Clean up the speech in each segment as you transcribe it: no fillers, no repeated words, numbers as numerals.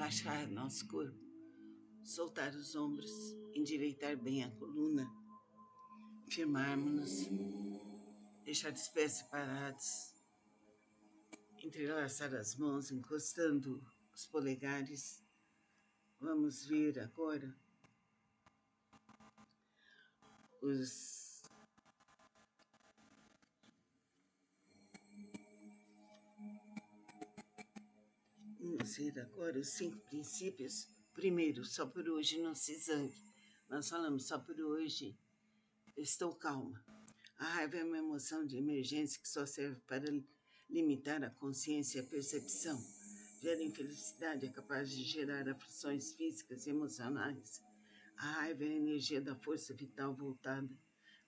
relaxar nosso corpo, soltar os ombros, endireitar bem a coluna, firmarmos-nos, deixar os pés separados, entrelaçar as mãos, encostando os polegares. Vamos ver agora os cinco princípios. Primeiro, só por hoje não se zangue. Nós falamos só por hoje, estou calma. A raiva é uma emoção de emergência que só serve para limitar a consciência e a percepção. Gera infelicidade, é capaz de gerar aflições físicas e emocionais. A raiva é a energia da força vital voltada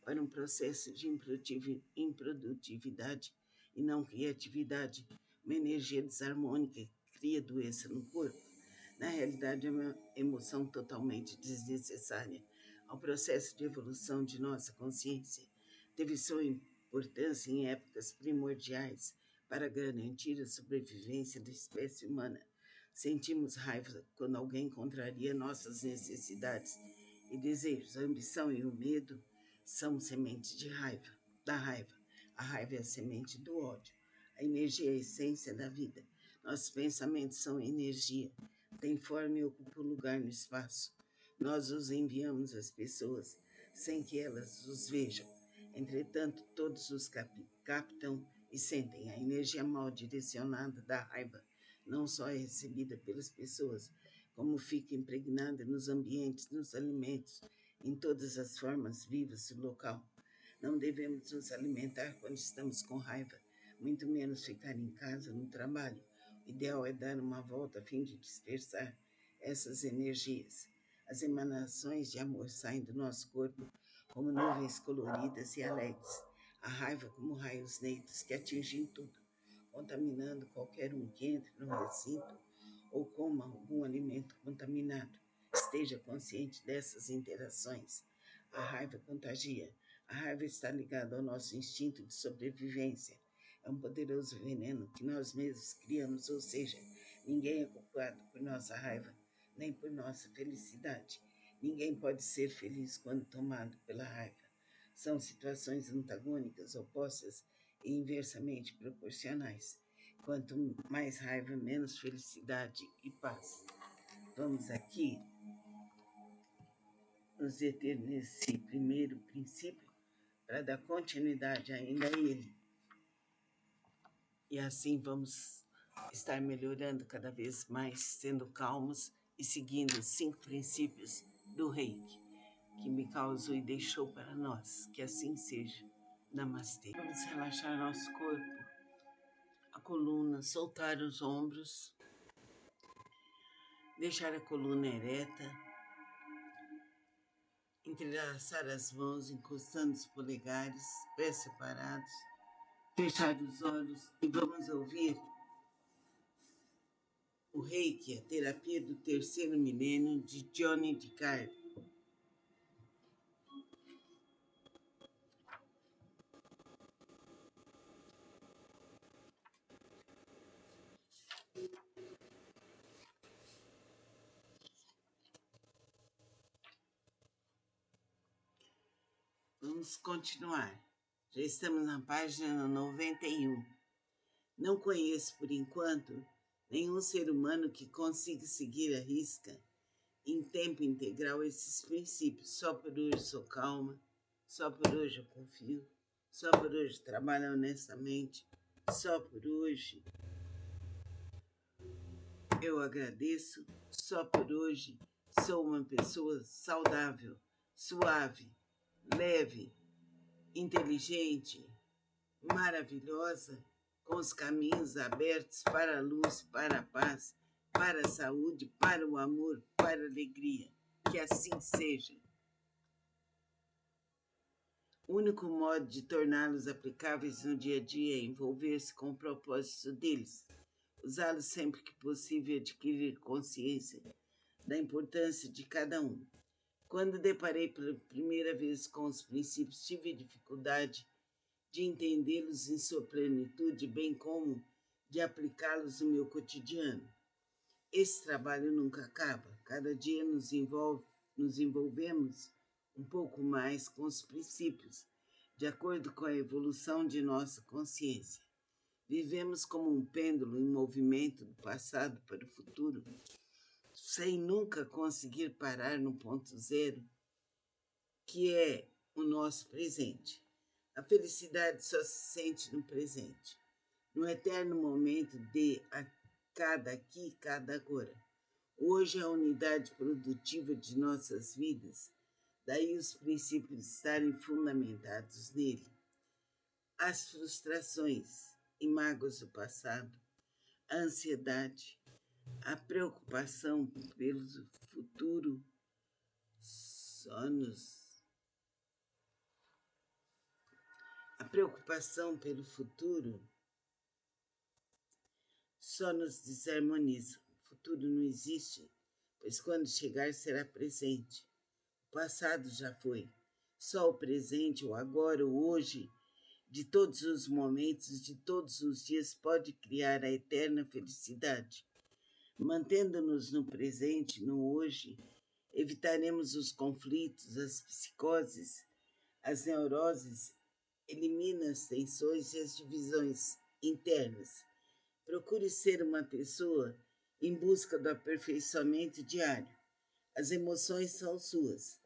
para um processo de improdutividade e não criatividade, uma energia desarmônica que cria doença no corpo. Na realidade, é uma emoção totalmente desnecessária ao processo de evolução de nossa consciência. Teve sua importância em épocas primordiais para garantir a sobrevivência da espécie humana. Sentimos raiva quando alguém contraria nossas necessidades e desejos. A ambição e o medo são sementes da raiva. A raiva é a semente do ódio. A energia é a essência da vida. Nossos pensamentos são energia, têm forma e ocupam lugar no espaço. Nós os enviamos às pessoas sem que elas os vejam. Entretanto, todos os captam e sentem. A energia mal direcionada da raiva não só é recebida pelas pessoas, como fica impregnada nos ambientes, nos alimentos, em todas as formas vivas do local. Não devemos nos alimentar quando estamos com raiva, muito menos ficar em casa, no trabalho. O ideal é dar uma volta a fim de dispersar essas energias. As emanações de amor saem do nosso corpo como nuvens coloridas e alegres. A raiva como raios negros que atingem tudo, contaminando qualquer um que entre no recinto ou coma algum alimento contaminado. Esteja consciente dessas interações. A raiva contagia. A raiva está ligada ao nosso instinto de sobrevivência. É um poderoso veneno que nós mesmos criamos, ou seja, ninguém é culpado por nossa raiva, nem por nossa felicidade. Ninguém pode ser feliz quando tomado pela raiva. São situações antagônicas, opostas e inversamente proporcionais. Quanto mais raiva, menos felicidade e paz. Vamos aqui nos deter nesse primeiro princípio para dar continuidade ainda a ele. E assim vamos estar melhorando cada vez mais, sendo calmos e seguindo os 5 princípios do Reiki, que me causou e deixou para nós. Que assim seja. Namastê. Vamos relaxar nosso corpo, a coluna, soltar os ombros, deixar a coluna ereta, entrelaçar as mãos, encostando os polegares, pés separados, fechar os olhos e vamos ouvir o Reiki, a terapia do terceiro milênio de Johnny DeCarlo. Vamos continuar. Já estamos na página 91. Não conheço, por enquanto, nenhum ser humano que consiga seguir à risca, em tempo integral, esses princípios. Só por hoje sou calma, só por hoje eu confio, só por hoje trabalho honestamente, só por hoje eu agradeço, só por hoje sou uma pessoa saudável, suave, leve, inteligente, maravilhosa, com os caminhos abertos para a luz, para a paz, para a saúde, para o amor, para a alegria. Que assim seja. O único modo de torná-los aplicáveis no dia a dia é envolver-se com o propósito deles, usá-los sempre que possível e adquirir consciência da importância de cada um. Quando deparei pela primeira vez com os princípios, tive dificuldade de entendê-los em sua plenitude, bem como de aplicá-los no meu cotidiano. Esse trabalho nunca acaba. Cada dia nos envolvemos um pouco mais com os princípios, de acordo com a evolução de nossa consciência. Vivemos como um pêndulo em movimento do passado para o futuro, sem nunca conseguir parar no ponto zero, que é o nosso presente. A felicidade só se sente no presente, no eterno momento de cada aqui, cada agora. Hoje é a unidade produtiva de nossas vidas, daí os princípios estarem fundamentados nele. As frustrações e mágoas do passado, a ansiedade, a preocupação pelo futuro só nos desarmonizam. O futuro não existe, pois quando chegar será presente. O passado já foi. Só o presente, o agora, o hoje, de todos os momentos, de todos os dias, pode criar a eterna felicidade. Mantendo-nos no presente, no hoje, evitaremos os conflitos, as psicoses, as neuroses, elimina as tensões e as divisões internas. Procure ser uma pessoa em busca do aperfeiçoamento diário. As emoções são suas.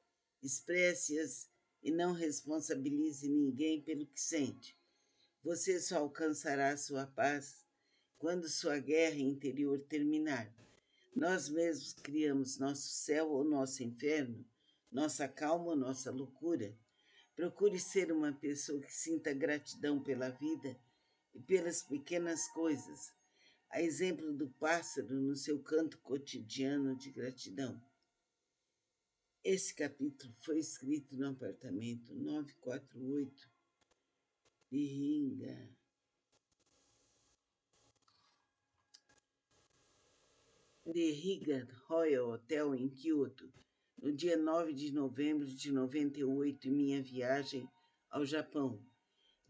Expresse-as e não responsabilize ninguém pelo que sente. Você só alcançará sua paz quando sua guerra interior terminar. Nós mesmos criamos nosso céu ou nosso inferno, nossa calma ou nossa loucura. Procure ser uma pessoa que sinta gratidão pela vida e pelas pequenas coisas, a exemplo do pássaro no seu canto cotidiano de gratidão. Esse capítulo foi escrito no apartamento 948 de Riga Royal Hotel em Kyoto, no dia 9 de novembro de 98, em minha viagem ao Japão.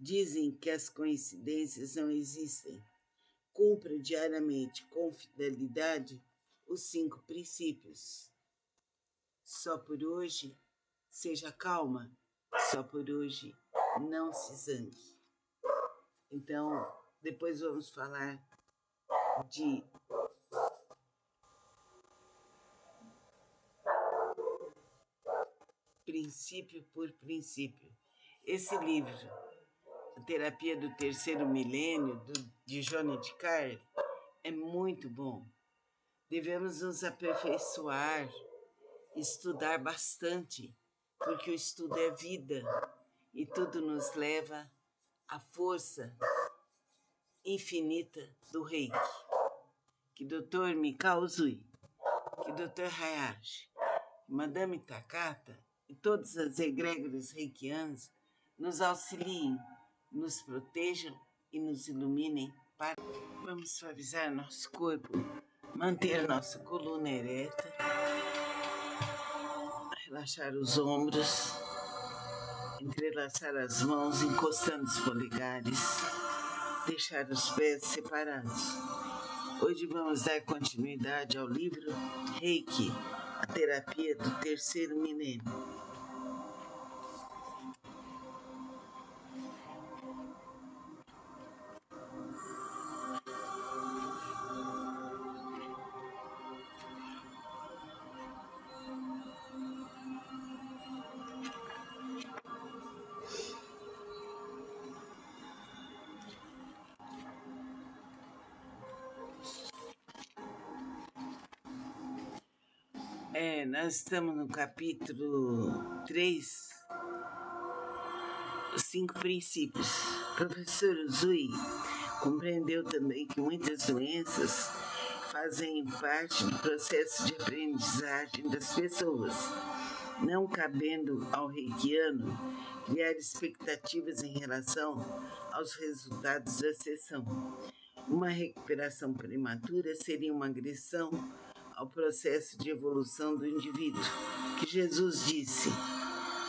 Dizem que as coincidências não existem. Cumpra diariamente com fidelidade os 5 princípios. Só por hoje, seja calma. Só por hoje, não se zangue. Então, depois vamos falar de princípio por princípio. Esse livro, A Terapia do Terceiro Milênio, de Johnny de Carli, é muito bom. Devemos nos aperfeiçoar, estudar bastante, porque o estudo é vida e tudo nos leva à força infinita do Reiki. Que Dr. Mikao Usui, que Dr. Hayashi, Madame Takata e todas as egrégoras reikianas nos auxiliem, nos protejam e nos iluminem. Vamos suavizar nosso corpo, manter nossa coluna ereta, relaxar os ombros, entrelaçar as mãos encostando os polegares, deixar os pés separados. Hoje vamos dar continuidade ao livro Reiki, a terapia do terceiro milênio. Nós estamos no capítulo 3, os 5 princípios. O professor Usui compreendeu também que muitas doenças fazem parte do processo de aprendizagem das pessoas, não cabendo ao reikiano criar expectativas em relação aos resultados da sessão. Uma recuperação prematura seria uma agressão ao processo de evolução do indivíduo, que Jesus disse: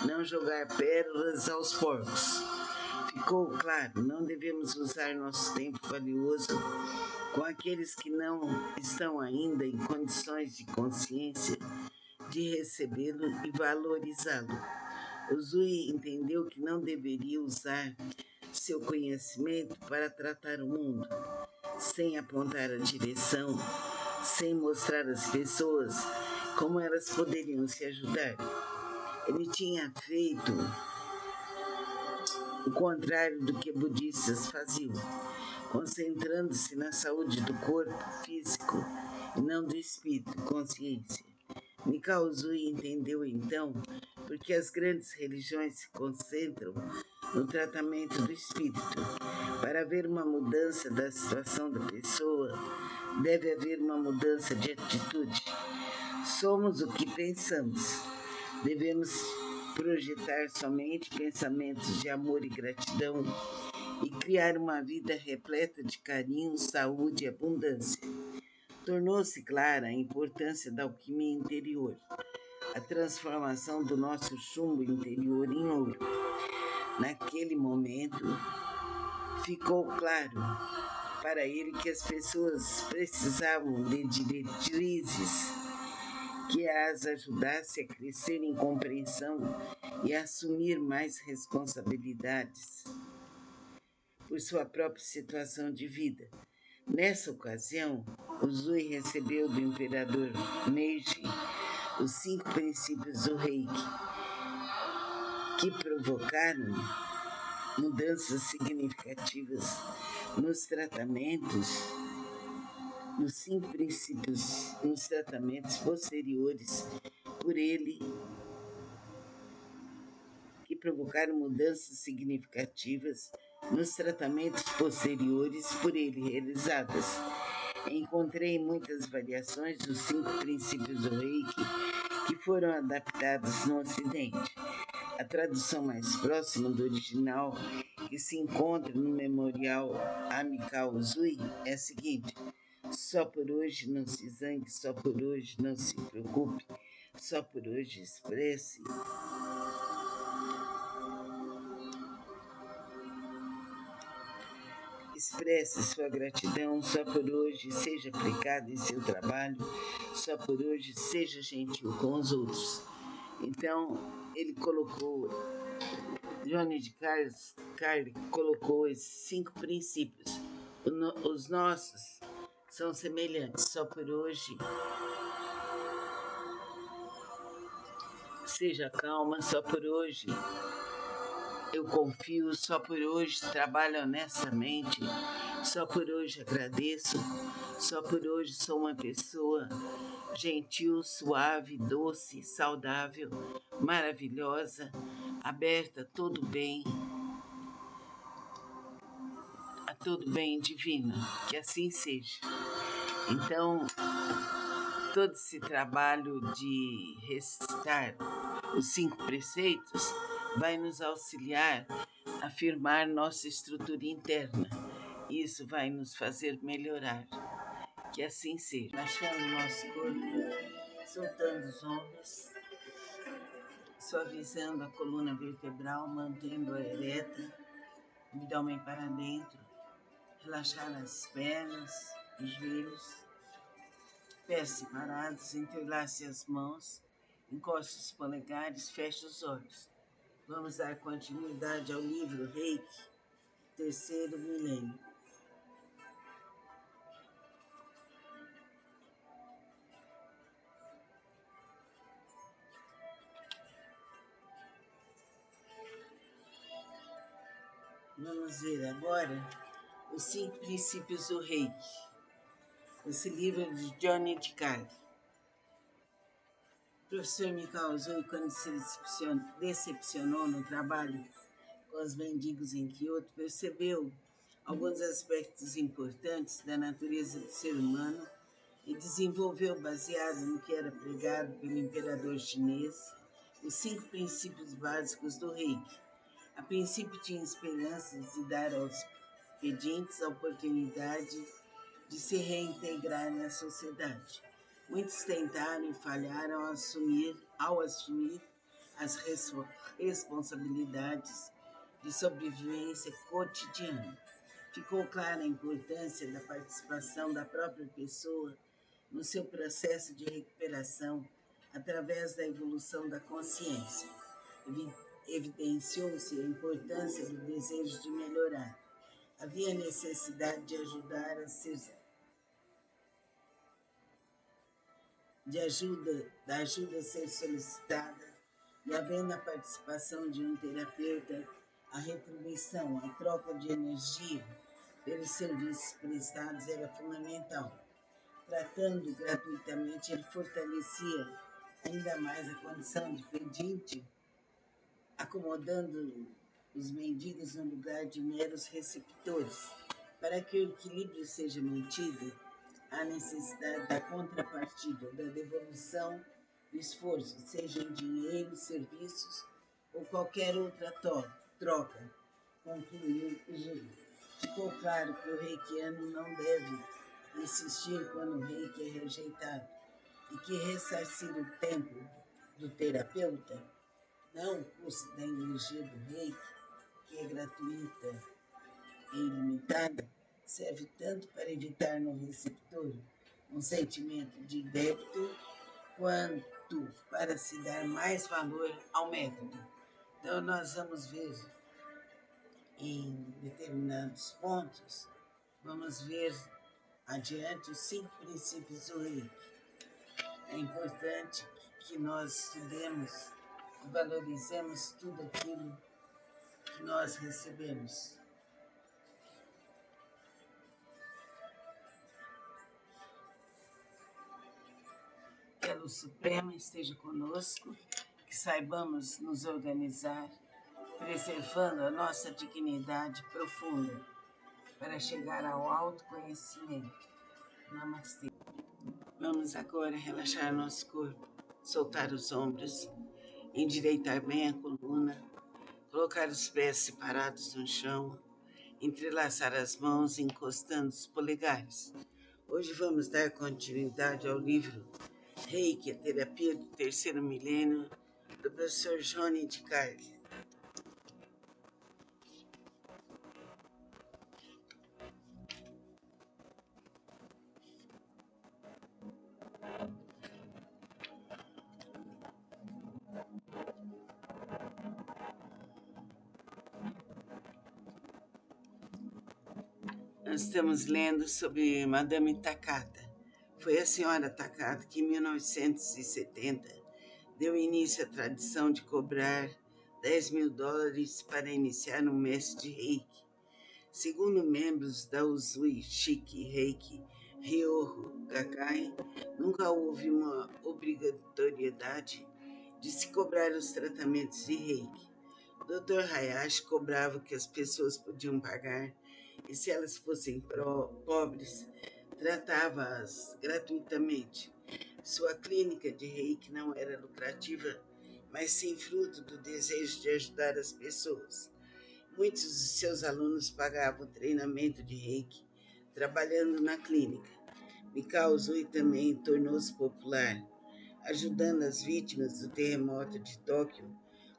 não jogar pérolas aos porcos. Ficou claro, não devemos usar nosso tempo valioso com aqueles que não estão ainda em condições de consciência de recebê-lo e valorizá-lo. Uzui entendeu que não deveria usar seu conhecimento para tratar o mundo, sem apontar a direção, sem mostrar às pessoas como elas poderiam se ajudar. Ele tinha feito o contrário do que budistas faziam, concentrando-se na saúde do corpo físico e não do espírito, consciência. Mikao Uzui entendeu então porque as grandes religiões se concentram no tratamento do espírito. Para haver uma mudança da situação da pessoa, deve haver uma mudança de atitude. Somos o que pensamos. Devemos projetar somente pensamentos de amor e gratidão e criar uma vida repleta de carinho, saúde e abundância. Tornou-se clara a importância da alquimia interior, a transformação do nosso chumbo interior em ouro. Naquele momento, ficou claro para ele que as pessoas precisavam de diretrizes que as ajudasse a crescer em compreensão e a assumir mais responsabilidades por sua própria situação de vida. Nessa ocasião, Uzui recebeu do imperador Meiji os 5 princípios do Reiki, que provocaram mudanças significativas nos tratamentos, nos 5 princípios, nos tratamentos posteriores por ele, que provocaram mudanças significativas nos tratamentos posteriores por ele realizadas. Encontrei muitas variações dos 5 princípios do Reiki que foram adaptadas no Ocidente. A tradução mais próxima do original, que se encontra no Memorial Mikao Uzui, é a seguinte: só por hoje não se zangue, só por hoje não se preocupe, só por hoje expresse sua gratidão, só por hoje seja aplicado em seu trabalho, só por hoje seja gentil com os outros. Então, ele colocou, Johnny de Carli colocou esses 5 princípios. Os nossos são semelhantes, só por hoje seja calma, só por hoje eu confio, só por hoje trabalho honestamente, só por hoje agradeço, só por hoje sou uma pessoa gentil, suave, doce, saudável, maravilhosa, aberta a todo bem divino, que assim seja. Então, todo esse trabalho de recitar os 5 preceitos vai nos auxiliar a firmar nossa estrutura interna. Isso vai nos fazer melhorar. Que assim seja. Baixando o nosso corpo, soltando os ombros, suavizando a coluna vertebral, mantendo-a ereta, abdômen para dentro, relaxar as pernas, os joelhos, pés separados, entrelace as mãos, encoste os polegares, feche os olhos. Vamos dar continuidade ao livro Reiki, terceiro milênio. Vamos ver agora os 5 princípios do Reiki. Esse livro é de Johnny de Carli. O professor Mikao Uzui, quando se decepcionou no trabalho com os mendigos em Kyoto, percebeu alguns aspectos importantes da natureza do ser humano e desenvolveu, baseado no que era pregado pelo imperador chinês, os 5 princípios básicos do Reiki. A princípio tinha esperanças de dar aos pedintes a oportunidade de se reintegrarem à sociedade. Muitos tentaram e falharam ao assumir as responsabilidades de sobrevivência cotidiana. Ficou clara a importância da participação da própria pessoa no seu processo de recuperação através da evolução da consciência. Evidenciou-se a importância do desejo de melhorar. Havia necessidade de da ajuda a ser solicitada, e havendo a participação de um terapeuta, a retribuição, a troca de energia pelos serviços prestados era fundamental. Tratando gratuitamente, ele fortalecia ainda mais a condição de pedinte, acomodando os mendigos no lugar de meros receptores. Para que o equilíbrio seja mantido, há necessidade da contrapartida, da devolução do esforço, seja em dinheiro, serviços ou qualquer outra troca. Concluiu o Zui. Ficou claro que o reikiano não deve insistir quando o reiki é rejeitado e que ressarcir o tempo do terapeuta, não o custo da energia do reiki, que é gratuita e ilimitada, serve tanto para evitar no receptor um sentimento de débito, quanto para se dar mais valor ao método. Então, nós vamos ver em determinados pontos, vamos ver adiante os 5 princípios do reiki. É importante que nós estudemos e valorizemos tudo aquilo que nós recebemos. Que a luz suprema esteja conosco, que saibamos nos organizar, preservando a nossa dignidade profunda para chegar ao autoconhecimento. Namastê. Vamos agora relaxar nosso corpo, soltar os ombros, endireitar bem a coluna, colocar os pés separados no chão, entrelaçar as mãos encostando os polegares. Hoje vamos dar continuidade ao livro Reiki, a terapia do terceiro milênio, do professor Johnny de Carli. Nós estamos lendo sobre Madame Takata. Foi a senhora Takata que, em 1970, deu início à tradição de cobrar $10.000 para iniciar um mestre de Reiki. Segundo membros da Usui Shiki Reiki, Ryoho Gakkai, nunca houve uma obrigatoriedade de se cobrar os tratamentos de Reiki. Dr. Hayashi cobrava o que as pessoas podiam pagar, e se elas fossem pobres, tratava-as gratuitamente. Sua clínica de Reiki não era lucrativa, mas sim fruto do desejo de ajudar as pessoas. Muitos de seus alunos pagavam treinamento de Reiki, trabalhando na clínica. Mikao Usui também tornou-se popular, ajudando as vítimas do terremoto de Tóquio.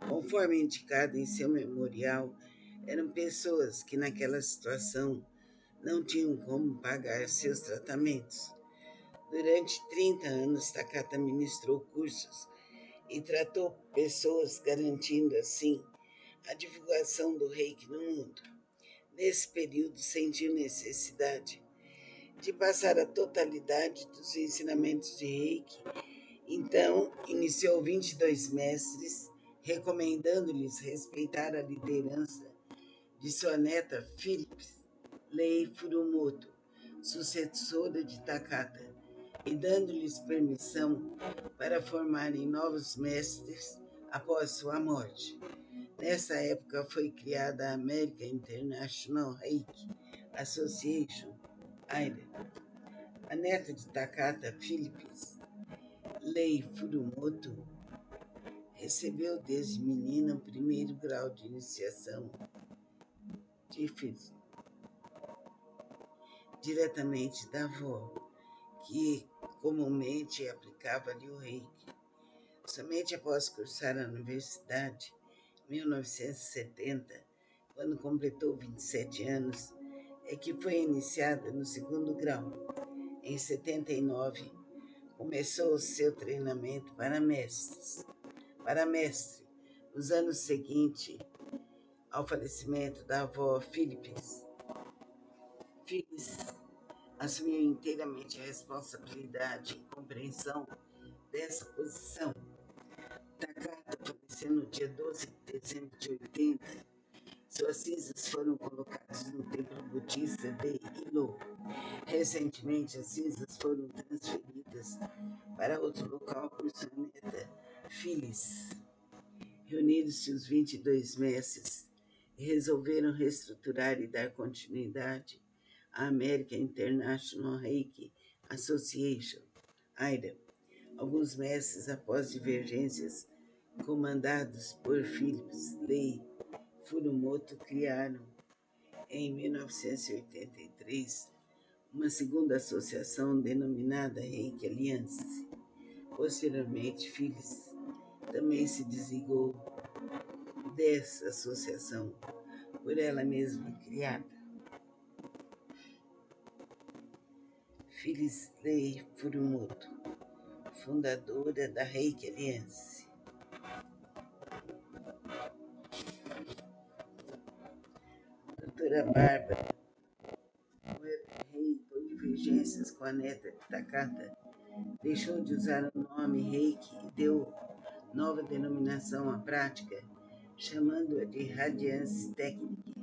Conforme indicado em seu memorial, eram pessoas que naquela situação não tinham como pagar seus tratamentos. Durante 30 anos, Takata ministrou cursos e tratou pessoas, garantindo assim a divulgação do Reiki no mundo. Nesse período, sentiu necessidade de passar a totalidade dos ensinamentos de Reiki. Então, iniciou 22 mestres, recomendando-lhes respeitar a liderança de sua neta Phyllis Lei Furumoto, sucessora de Takata, e dando-lhes permissão para formarem novos mestres após sua morte. Nessa época foi criada a American International Reiki Association, AIRA. A neta de Takata, Phyllis Lei Furumoto, recebeu desde menina o primeiro grau de iniciação diretamente da avó, que comumente aplicava-lhe o Reiki. Somente após cursar a universidade, em 1970, quando completou 27 anos, é que foi iniciada no segundo grau. Em 79, começou o seu treinamento para mestre. Nos anos seguintes ao falecimento da avó Philips, assumiu inteiramente a responsabilidade e compreensão dessa posição. Takata faleceu no dia 12 de dezembro de 80. Suas cinzas foram colocadas no templo budista de Hilo. Recentemente, as cinzas foram transferidas para outro local por sua neta, Phyllis. Reuniram-se os 22 mestres e resolveram reestruturar e dar continuidade à American International Reiki Association, AIRA. Alguns mestres, após divergências comandados por Philips Lei Furumoto, criaram, em 1983, uma segunda associação denominada Reiki Alliance. Posteriormente, Phyllis também se desligou dessa associação por ela mesma criada. Phyllis Lei Furumoto, fundadora da Reiki Alliance. Doutora Bárbara Rei, por divergências com a neta Takata, deixou de usar o nome Reiki e deu nova denominação à prática, chamando-a de Radiance Technique.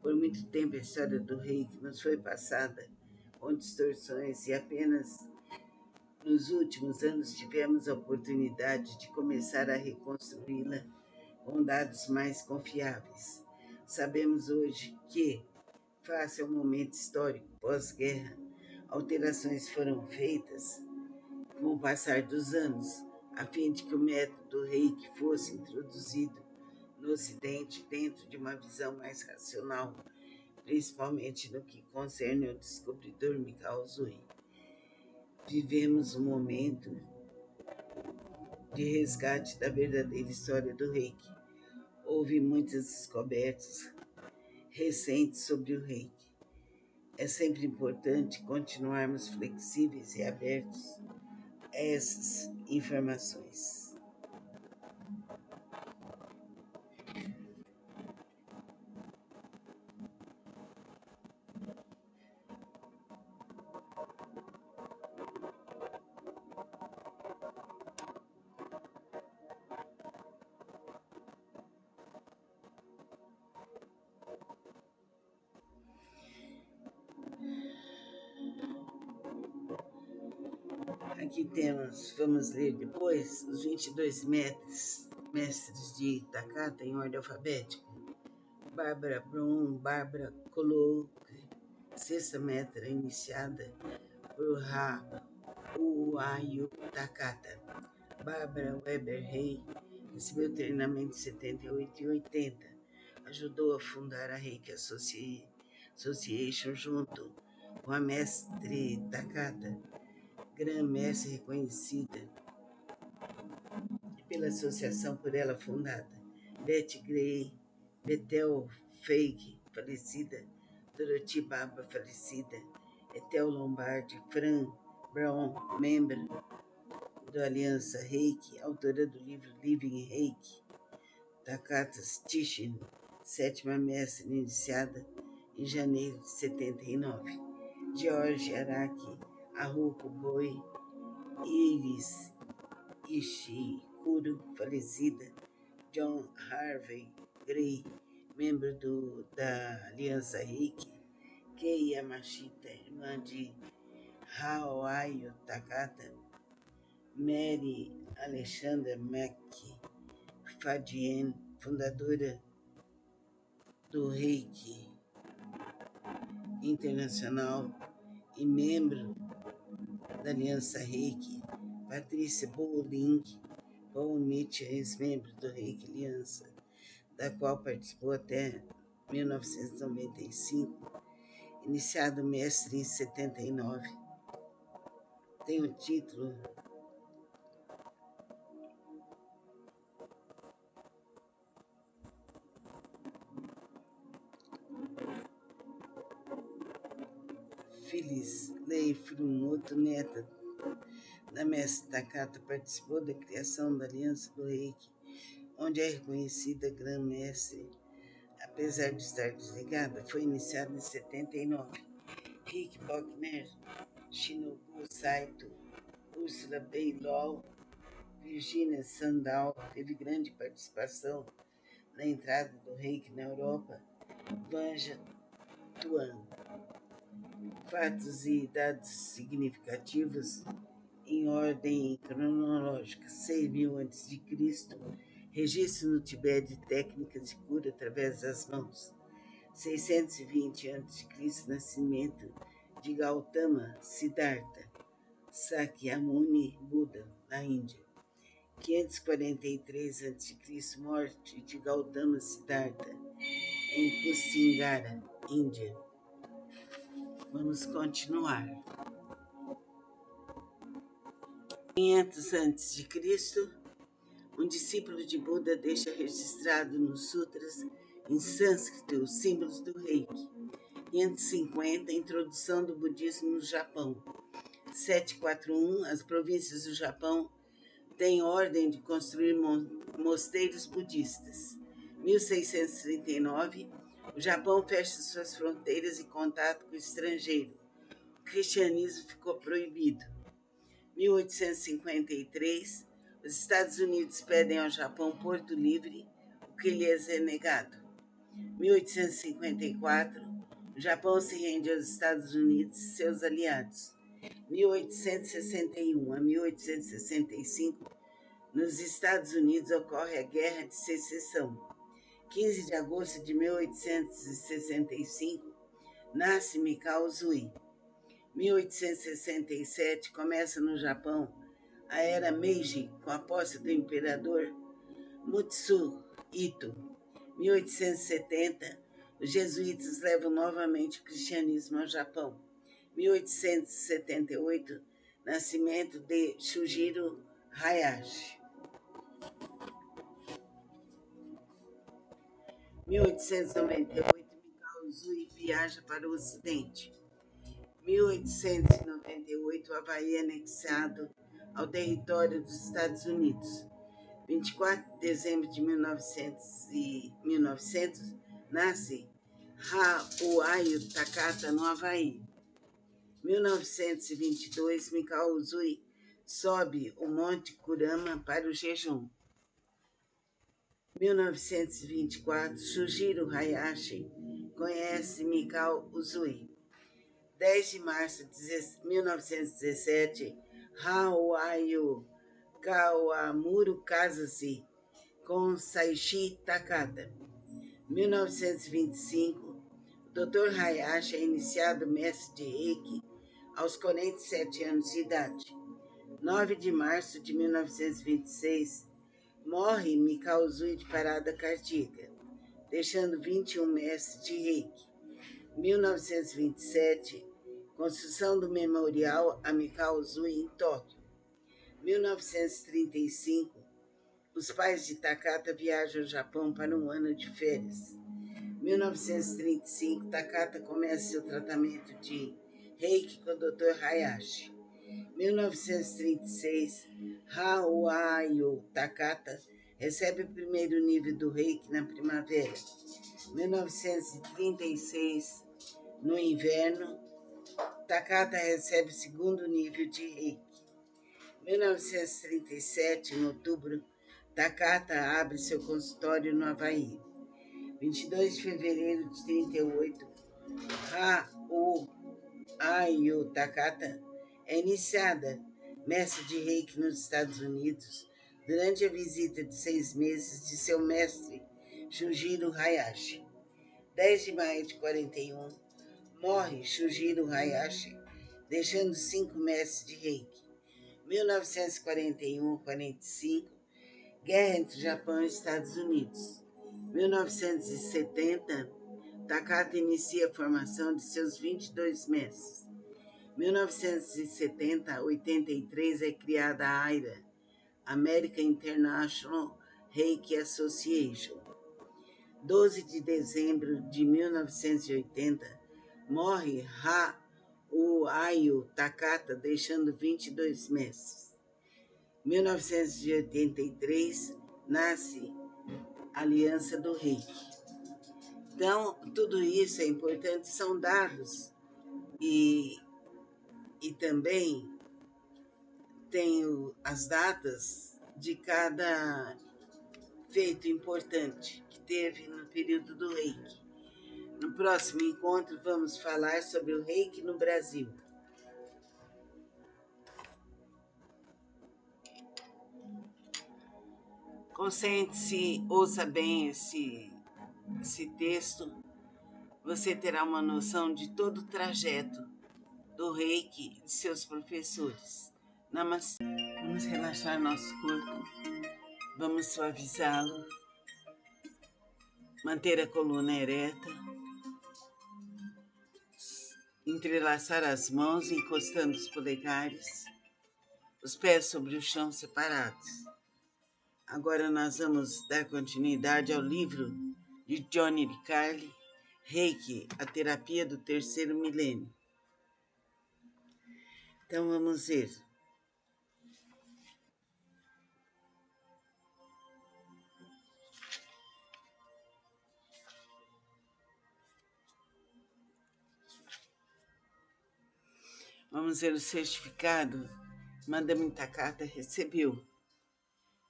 Por muito tempo a história do Reiki nos foi passada com distorções e apenas nos últimos anos tivemos a oportunidade de começar a reconstruí-la com dados mais confiáveis. Sabemos hoje que, face ao momento histórico pós-guerra, alterações foram feitas com o passar dos anos, a fim de que o método Reiki fosse introduzido no Ocidente dentro de uma visão mais racional, principalmente no que concerne ao descobridor Mikao Usui. Vivemos um momento de resgate da verdadeira história do Reiki. Houve muitas descobertas recentes sobre o Reiki. É sempre importante continuarmos flexíveis e abertos a essas informações. Aqui temos, vamos ler depois, os 22 mestres de Takata em ordem alfabética. Bárbara Brum, Bárbara Coloque, sexta mestra iniciada por Uayu Takata. Bárbara Weber Rey recebeu treinamento em 78 e 80. Ajudou a fundar a Reiki Association junto com a mestre Takata, grã-mestre reconhecida pela associação por ela fundada. Betty Gray, Bethel Feig, falecida, Dorothy Baba, falecida, Ethel Lombardi, Fran Brown, membro do Aliança Reiki, autora do livro Living Reiki, Takata Stishin, sétima mestre iniciada em janeiro de 79. George Araki, Haruko Boi, Iris Ishikuro, falecida, John Harvey Gray, membro da Aliança Reiki, Kei Yamashita, irmã de Hawayo Takata, Mary Alexandra McFadden, fundadora do Reiki Internacional e membro da Aliança Reiki, Patrícia Bowling, Paul Mitchell, ex-membro do Reiki Aliança, da qual participou até 1995, iniciado mestre em 79. Tem o título Phyllis Lei Frumoto, neta da mestre Takata, participou da criação da Aliança do Reiki, onde é reconhecida grã-mestre, apesar de estar desligada. Foi iniciada em 79. Rick Bockner, Shinobu Saito, Ursula Baylor, Virginia Sandal teve grande participação na entrada do Reiki na Europa. Vanja Tuan. Fatos e dados significativos em ordem cronológica: 6.000 a.C., registro no Tibete de técnicas de cura através das mãos. 620 a.C., nascimento de Gautama Siddhartha Sakyamuni Buda, na Índia. 543 a.C., morte de Gautama Siddhartha em Kusingara, Índia. Vamos continuar. 500 a.C., um discípulo de Buda deixa registrado nos sutras em sânscrito os símbolos do Reiki. 550, introdução do budismo no Japão. 741, as províncias do Japão têm ordem de construir mosteiros budistas. 1639, o Japão fecha suas fronteiras em contato com o estrangeiro. O cristianismo ficou proibido. 1853, os Estados Unidos pedem ao Japão Porto Livre, o que lhes é negado. 1854, o Japão se rende aos Estados Unidos e seus aliados. 1861 a 1865, nos Estados Unidos ocorre a Guerra de Secessão. 15 de agosto de 1865, nasce Mikao Usui. 1867, começa no Japão a Era Meiji, com a posse do imperador Mutsuhito. 1870, os jesuítas levam novamente o cristianismo ao Japão. 1878, nascimento de Shujiro Hayashi. 1898, Mikao Usui viaja para o Ocidente. 1898, o Havaí é anexado ao território dos Estados Unidos. 24 de dezembro de 1900, nasce Haruo Takata, no Havaí. 1922, Mikao Usui sobe o Monte Kurama para o jejum. 1924, Shujiro Hayashi conhece Mikao Usui. 10 de março de 1917, Hawaii Kawamura casa-se com Saishi Takata. 1925, o Dr. Hayashi é iniciado mestre de Reiki aos 47 anos de idade. 9 de março de 1926, morre Mikao Usui de parada cardíaca, deixando 21 mestres de Reiki. 1927, construção do memorial a Mikao Usui em Tóquio. 1935, os pais de Takata viajam ao Japão para um ano de férias. 1935, Takata começa seu tratamento de Reiki com o Dr. Hayashi. 1936, Haruo Takata recebe o primeiro nível do Reiki na primavera. 1936, no inverno, Takata recebe o segundo nível de Reiki. 1937, em outubro, Takata abre seu consultório no Havaí. 22 de fevereiro de 38, Haruo Takata é iniciada mestre de Reiki nos Estados Unidos durante a visita de 6 meses de seu mestre Shujiro Hayashi. 10 de maio de 41, morre Shujiro Hayashi, deixando 5 mestres de Reiki. 1941-45, guerra entre Japão e Estados Unidos. 1970, Takata inicia a formação de seus 22 mestres. 1970-83 é criada a AIRA, American International Reiki Association. 12 de dezembro de 1980, morre o Ayo Takata, deixando 22 mestres. Em 1983, nasce a Aliança do Reiki. Então, tudo isso é importante, são dados e também tem as datas de cada feito importante que teve no período do Reiki. No próximo encontro, vamos falar sobre o Reiki no Brasil. Concentre-se, ouça bem esse texto, você terá uma noção de todo o trajeto do Reiki e de seus professores. Namastê. Vamos relaxar nosso corpo, vamos suavizá-lo, manter a coluna ereta, entrelaçar as mãos encostando os polegares, os pés sobre o chão separados. Agora nós vamos dar continuidade ao livro de Johnny DiCarli, Reiki, a terapia do terceiro milênio. Então vamos ver. Vamos ver o certificado. Madame Takata recebeu.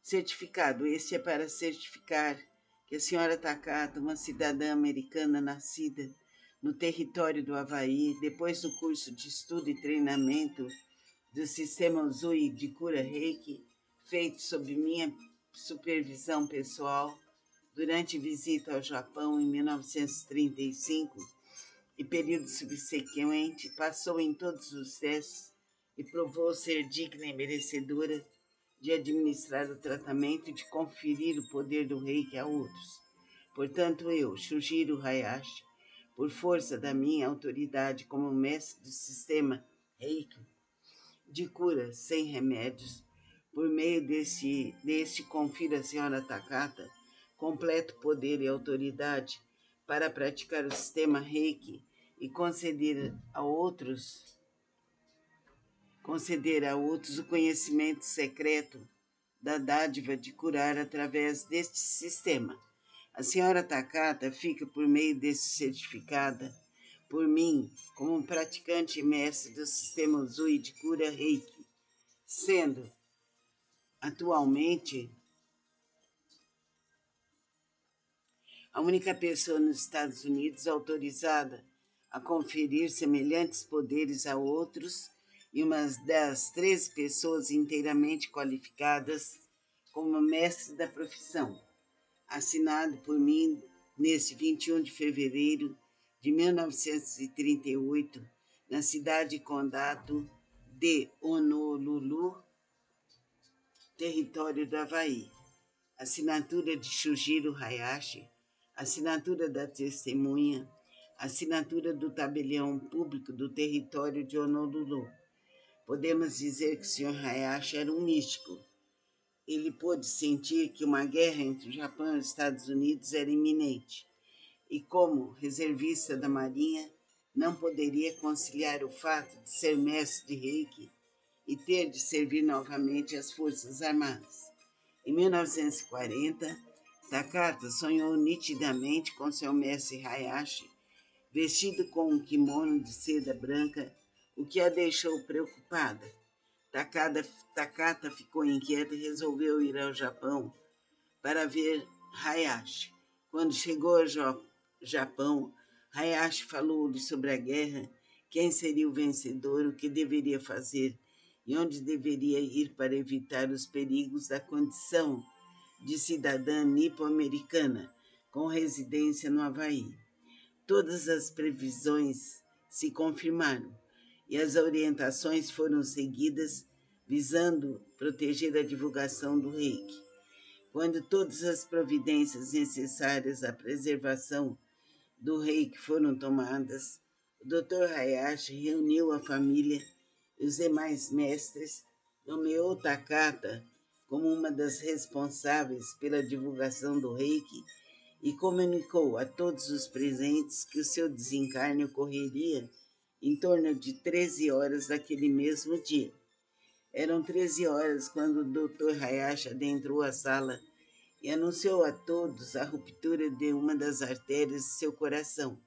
Certificado. Este é para certificar que a senhora Takata, uma cidadã americana nascida no território do Havaí, depois do curso de estudo e treinamento do sistema Uzui de cura Reiki, feito sob minha supervisão pessoal durante visita ao Japão em 1935 e período subsequente, passou em todos os testes e provou ser digna e merecedora de administrar o tratamento e de conferir o poder do Reiki a outros. Portanto, eu, Shujiro Hayashi, por força da minha autoridade como mestre do sistema Reiki de cura sem remédios, por meio deste confiro à senhora Takata completo poder e autoridade para praticar o sistema Reiki e conceder a outros o conhecimento secreto da dádiva de curar através deste sistema. A senhora Takata fica por meio deste certificado por mim como um praticante e mestre do sistema Uzui de cura Reiki, sendo atualmente a única pessoa nos Estados Unidos autorizada a conferir semelhantes poderes a outros e uma das 13 pessoas inteiramente qualificadas como mestre da profissão, assinado por mim neste 21 de fevereiro de 1938, na cidade e condado de Honolulu, território do Havaí. Assinatura de Shujiro Hayashi, assinatura da testemunha, assinatura do tabelião público do território de Honolulu. Podemos dizer que o Sr. Hayashi era um místico. Ele pôde sentir que uma guerra entre o Japão e os Estados Unidos era iminente, e como reservista da Marinha, não poderia conciliar o fato de ser mestre de Reiki e ter de servir novamente as Forças Armadas. Em 1940, Takata sonhou nitidamente com seu mestre Hayashi, vestido com um kimono de seda branca, o que a deixou preocupada. Takata ficou inquieta e resolveu ir ao Japão para ver Hayashi. Quando chegou ao Japão, Hayashi falou-lhe sobre a guerra, quem seria o vencedor, o que deveria fazer e onde deveria ir para evitar os perigos da condição de cidadã nipo-americana com residência no Havaí. Todas as previsões se confirmaram e as orientações foram seguidas visando proteger a divulgação do Reiki. Quando todas as providências necessárias à preservação do Reiki foram tomadas, o Dr. Hayashi reuniu a família e os demais mestres, nomeou Takata como uma das responsáveis pela divulgação do Reiki e comunicou a todos os presentes que o seu desencarne ocorreria em torno de 13 horas daquele mesmo dia. Eram 13 horas quando o Dr. Hayashi adentrou a sala e anunciou a todos a ruptura de uma das artérias de seu coração.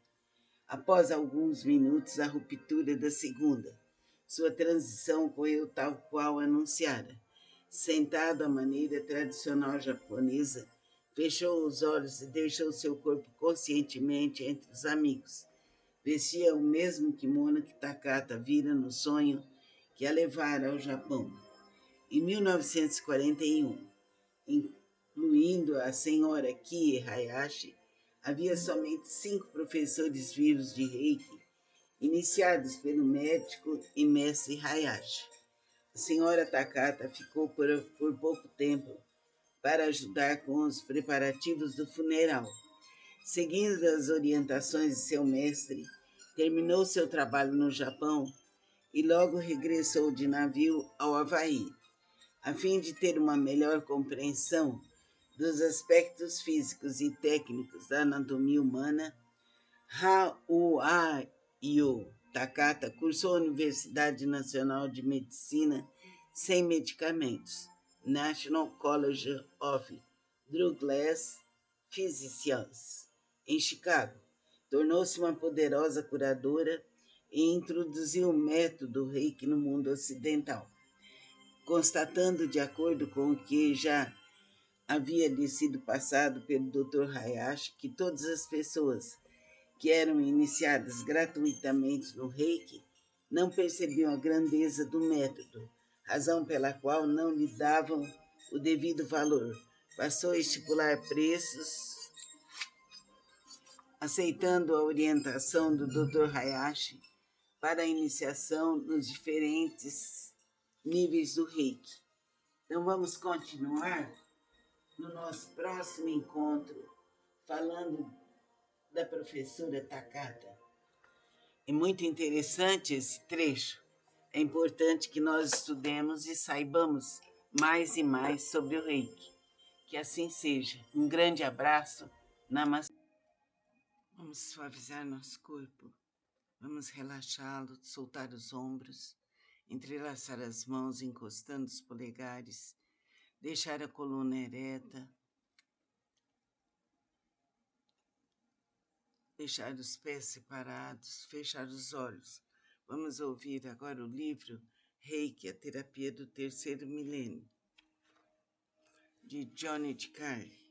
Após alguns minutos, a ruptura da segunda. Sua transição ocorreu tal qual anunciara. Sentado à maneira tradicional japonesa, fechou os olhos e deixou seu corpo conscientemente entre os amigos. Vestia o mesmo kimono que Takata vira no sonho que a levara ao Japão. Em 1941, incluindo a senhora Kie Hayashi, havia somente 5 professores vivos de Reiki, iniciados pelo médico e mestre Hayashi. A senhora Takata ficou por pouco tempo para ajudar com os preparativos do funeral. Seguindo as orientações de seu mestre, terminou seu trabalho no Japão e logo regressou de navio ao Havaí, a fim de ter uma melhor compreensão dos aspectos físicos e técnicos da anatomia humana. Haruo Takata cursou a Universidade Nacional de Medicina Sem Medicamentos, National College of Drugless Physicians, em Chicago. Tornou-se uma poderosa curadora e introduziu o método Reiki no mundo ocidental, constatando, de acordo com o que já havia lhe sido passado pelo Dr. Hayashi, que todas as pessoas que eram iniciadas gratuitamente no Reiki não percebiam a grandeza do método, razão pela qual não lhe davam o devido valor. Passou a estipular preços, aceitando a orientação do Dr. Hayashi para a iniciação nos diferentes níveis do Reiki. Então vamos continuar no nosso próximo encontro falando da professora Takata. É muito interessante esse trecho. É importante que nós estudemos e saibamos mais e mais sobre o Reiki. Que assim seja. Um grande abraço. Namastê. Vamos suavizar nosso corpo. Vamos relaxá-lo, soltar os ombros, entrelaçar as mãos encostando os polegares, deixar a coluna ereta, deixar os pés separados, fechar os olhos. Vamos ouvir agora o livro Reiki, a terapia do terceiro milênio, de Johnny DeCarli.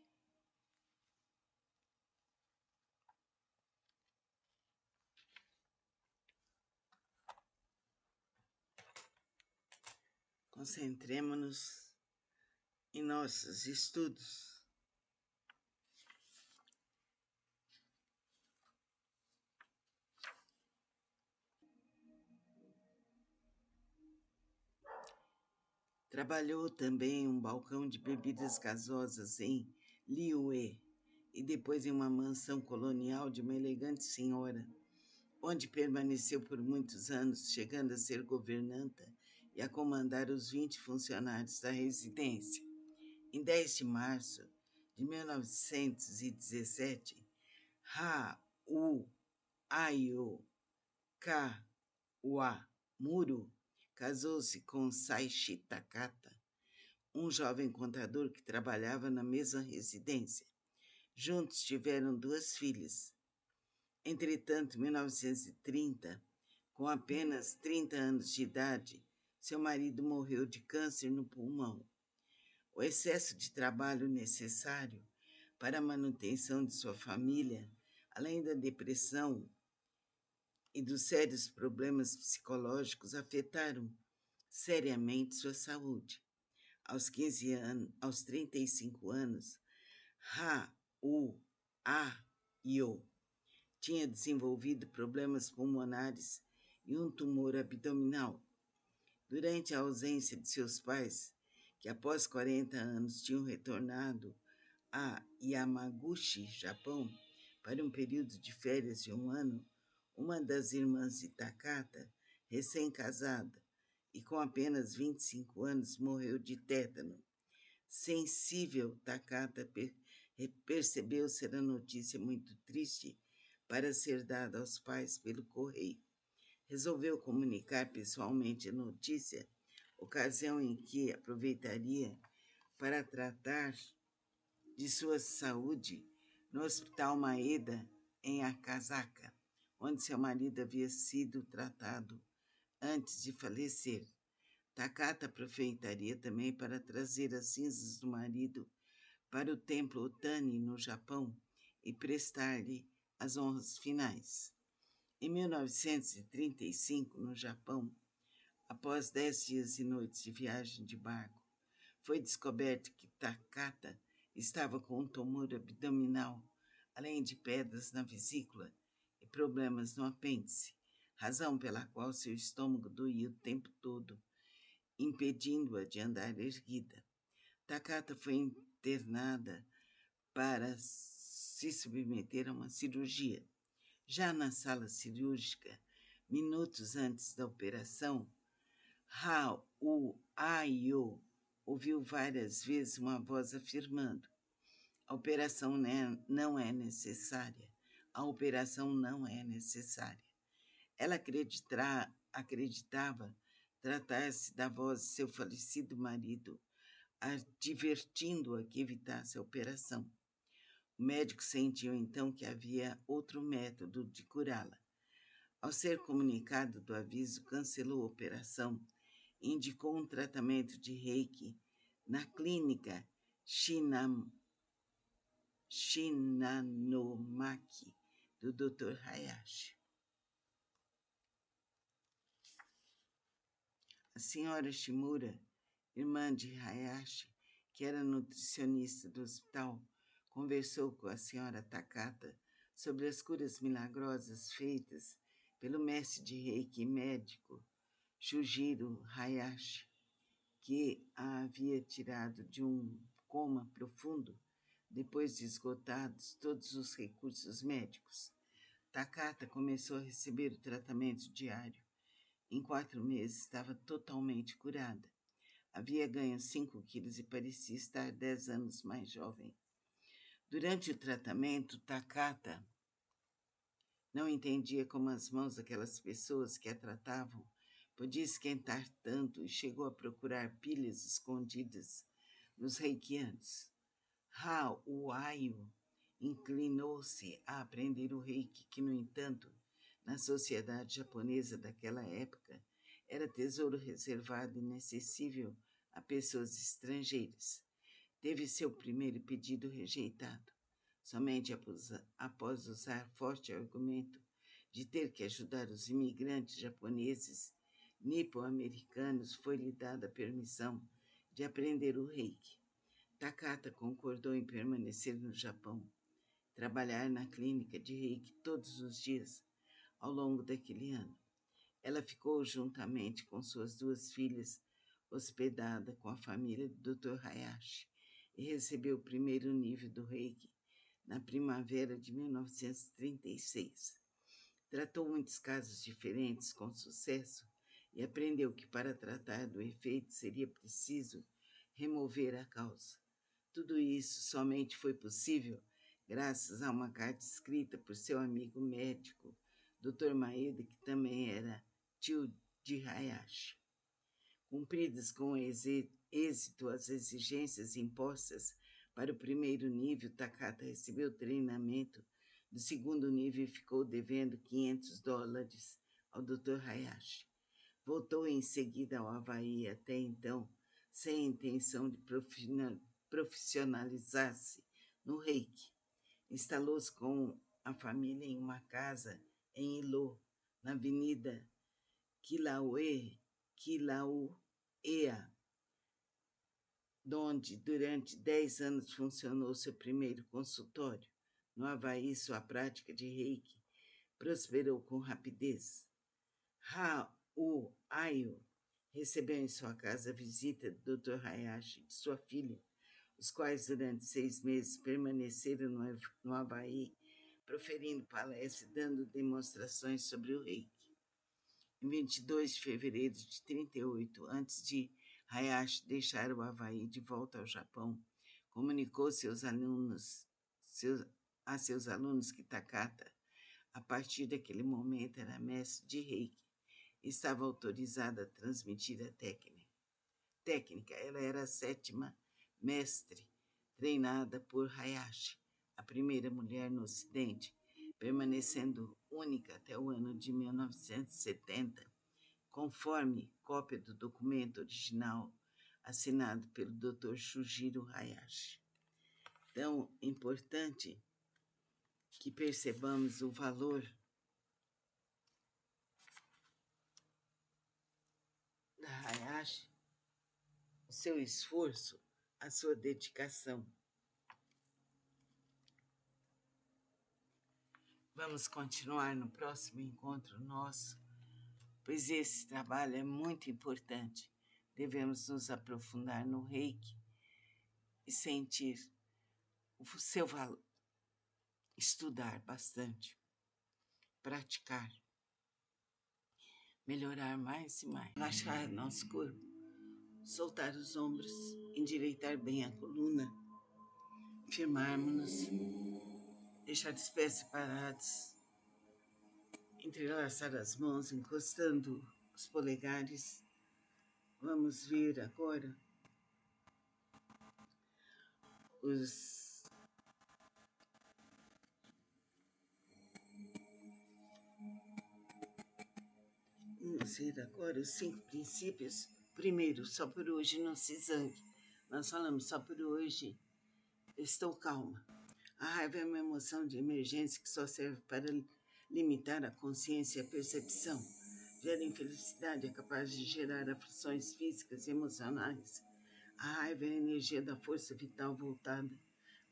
Concentremos-nos em nossos estudos. Trabalhou também um balcão de bebidas gasosas em Liyue e depois em uma mansão colonial de uma elegante senhora, onde permaneceu por muitos anos, chegando a ser governanta e a comandar os 20 funcionários da residência. Em 10 de março de 1917, Aio Kawamura casou-se com Saishi Takata, um jovem contador que trabalhava na mesma residência. Juntos tiveram 2 filhas. Entretanto, em 1930, com apenas 30 anos de idade, seu marido morreu de câncer no pulmão. O excesso de trabalho necessário para a manutenção de sua família, além da depressão e dos sérios problemas psicológicos, afetaram seriamente sua saúde. Aos 35 anos, Aio tinha desenvolvido problemas pulmonares e um tumor abdominal. Durante a ausência de seus pais, que após 40 anos tinham retornado a Yamaguchi, Japão, para um período de férias de 1 ano, uma das irmãs de Takata, recém-casada e com apenas 25 anos, morreu de tétano. Sensível, Takata percebeu ser a notícia muito triste para ser dada aos pais pelo correio. resolveu comunicar pessoalmente a notícia, ocasião em que aproveitaria para tratar de sua saúde no Hospital Maeda, em Akasaka, onde seu marido havia sido tratado antes de falecer. Takata aproveitaria também para trazer as cinzas do marido para o templo Otani, no Japão, e prestar-lhe as honras finais. Em 1935, no Japão, após 10 dias e noites de viagem de barco, foi descoberto que Takata estava com um tumor abdominal, além de pedras na vesícula e problemas no apêndice, razão pela qual seu estômago doía o tempo todo, impedindo-a de andar erguida. Takata foi internada para se submeter a uma cirurgia. Já na sala cirúrgica, minutos antes da operação, Ayo ouviu várias vezes uma voz afirmando: a operação não é necessária. A operação não é necessária. Ela acreditava tratar-se da voz de seu falecido marido, advertindo-a que evitasse a operação. O médico sentiu então que havia outro método de curá-la. Ao ser comunicado do aviso, cancelou a operação e indicou um tratamento de Reiki na clínica Shinanomaki, do Dr. Hayashi. A senhora Shimura, irmã de Hayashi, que era nutricionista do hospital, conversou com a senhora Takata sobre as curas milagrosas feitas pelo mestre de Reiki médico Shujiro Hayashi, que a havia tirado de um coma profundo depois de esgotados todos os recursos médicos. Takata começou a receber o tratamento diário. Em 4 meses estava totalmente curada. Havia ganho 5 quilos e parecia estar 10 anos mais jovem. Durante o tratamento, Takata não entendia como as mãos daquelas pessoas que a tratavam podiam esquentar tanto e chegou a procurar pilhas escondidas nos reikianos. Ayo inclinou-se a aprender o reiki, que, no entanto, na sociedade japonesa daquela época, era tesouro reservado e inacessível a pessoas estrangeiras. Teve seu primeiro pedido rejeitado. Somente após usar forte argumento de ter que ajudar os imigrantes japoneses nipo-americanos, foi-lhe dada a permissão de aprender o reiki. Takata concordou em permanecer no Japão, trabalhar na clínica de reiki todos os dias ao longo daquele ano. Ela ficou juntamente com suas 2 filhas, hospedada com a família do Dr. Hayashi, e recebeu o primeiro nível do reiki na primavera de 1936. Tratou muitos casos diferentes com sucesso e aprendeu que para tratar do efeito seria preciso remover a causa. Tudo isso somente foi possível graças a uma carta escrita por seu amigo médico, Dr. Maeda, que também era tio de Hayashi. Cumpridas com êxito as exigências impostas para o primeiro nível, Takata recebeu treinamento do segundo nível e ficou devendo $500 ao Dr. Hayashi. Voltou em seguida ao Havaí, até então sem intenção de profissionalizar-se no reiki. Instalou-se com a família em uma casa em Ilo, na Avenida Kilauea, onde durante 10 anos funcionou seu primeiro consultório. No Havaí, sua prática de reiki prosperou com rapidez. Ayo recebeu em sua casa a visita do Dr. Hayashi e de sua filha, os quais durante 6 meses permaneceram no Havaí, proferindo palestras e dando demonstrações sobre o reiki. Em 22 de fevereiro de 1938, antes de Hayashi deixar o Havaí de volta ao Japão, comunicou a seus alunos que Takata, a partir daquele momento, era mestre de reiki estava autorizada a transmitir a técnica. Ela era a sétima mestre, treinada por Hayashi, a primeira mulher no Ocidente, permanecendo única até o ano de 1970, conforme cópia do documento original assinado pelo Dr. Shujiro Hayashi. Tão importante que percebamos o valor da Hayashi, o seu esforço, a sua dedicação. Vamos continuar no próximo encontro nosso, pois esse trabalho é muito importante. Devemos nos aprofundar no Reiki e sentir o seu valor, estudar bastante, praticar, melhorar mais e mais, relaxar nosso corpo, soltar os ombros, endireitar bem a coluna, firmarmos-nos, deixar os pés separados, entrelaçar as mãos, encostando os polegares. Vamos ver agora os 5 princípios. Primeiro, só por hoje não se zangue. Nós falamos só por hoje, estou calma. A raiva é uma emoção de emergência que só serve para limitar a consciência e a percepção. Gera infelicidade, é capaz de gerar aflições físicas e emocionais. A raiva é a energia da força vital voltada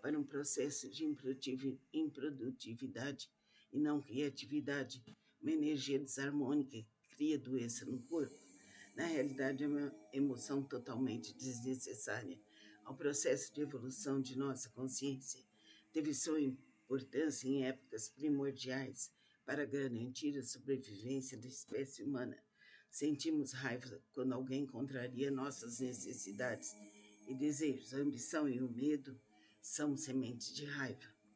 para um processo de improdutividade e não criatividade, uma energia desarmônica que cria doença no corpo. Na realidade, é uma emoção totalmente desnecessária ao processo de evolução de nossa consciência. Teve sua importância em épocas primordiais para garantir a sobrevivência da espécie humana. Sentimos raiva quando alguém contraria nossas necessidades e desejos. A ambição e o medo são sementes